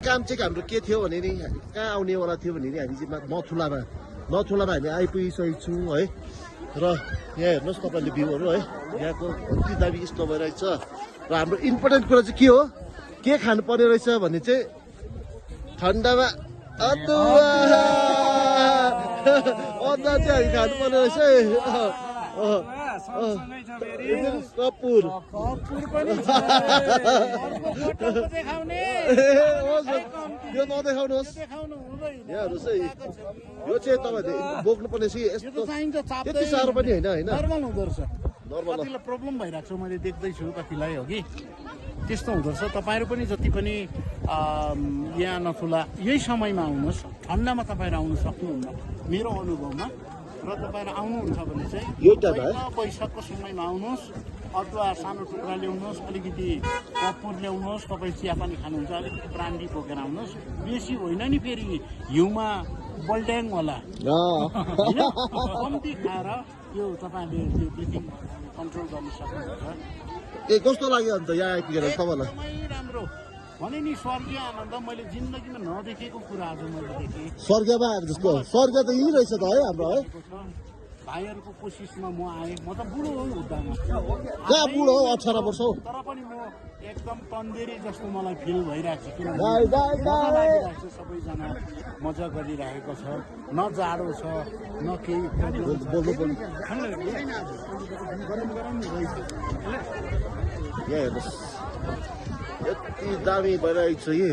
काम चाहिँ हाम्रो के थियो भने नि कहाँ आउनेवाला थियो भने नि हामी चाहिँ नथुलामा हामी आइपुगिसकेको छौँ है र यहाँ हेर्नुहोस् तपाईँले भ्यूहरू है यहाँको कति दामी यस्तो भइरहेछ र हाम्रो इम्पोर्टेन्ट कुरा चाहिँ के हो के खानुपर्ने रहेछ भने चाहिँ ठन्डामा अदुवा चाहिँ हामी खानुपर्ने रहेछ कपुर यो नदेखाउनुहोस् यहाँ हेर्नुहोस् है यो चाहिँ तपाईँहरूले बोक्नुपर्ने चाहिँ यस्तो त्यति साह्रो पनि होइन नर्मल हुँदो रहेछ नर्मल कतिलाई प्रब्लम भइरहेको छ मैले देख्दैछु कतिलाई हो कि त्यस्तो हुँदो रहेछ तपाईँहरू पनि जति पनि यहाँ नथुला यही समयमा आउनुहोस् ठन्डामा तपाईँहरू आउनु सक्नुहुन्न मेरो अनुभवमा र तपाईँहरू आउनुहुन्छ भने चाहिँ वैशाखको समयमा आउनुहोस् अदुवा सानो टुक्रा ल्याउनुहोस् अलिकति कपुर ल्याउनुहोस् तपाईँ चियापानी खानुहुन्छ अलिकति ब्रान्डी बोकेर आउनुहोस् बेसी होइन नि फेरि हिउँमा बल्ड्याङ होला कम्ती खाएर त्यो तपाईँहरूले त्यो ब्रिथिङ कन्ट्रोल गर्न सक्नुहुन्छ ए कस्तो लाग्यो अन्त यहाँ आइपुगेर तपाईँलाई एकदमै राम्रो भने नि स्वर्गीय आनन्द मैले जिन्दगीमा नदेखेको कुरा आज मैले देखेँ स्वर्गमा आएको जस्तो स्वर्ग त यही रहेछ त है हाम्रो है भाइहरूको कोसिसमा म आएँ म त बुढो हो हुँदामा कहाँ बुढो हो 18 वर्ष हो तर पनि म एकदम तन्देरी जस्तो मलाई फिल भइरहेको छ किनभने मजा लागिरहेको छ सबैजना मजा गरिरहेको छ न जाडो छ न केही गरम रहेछ यहाँ हेर्नुहोस् यति दामी भइरहेको छ यी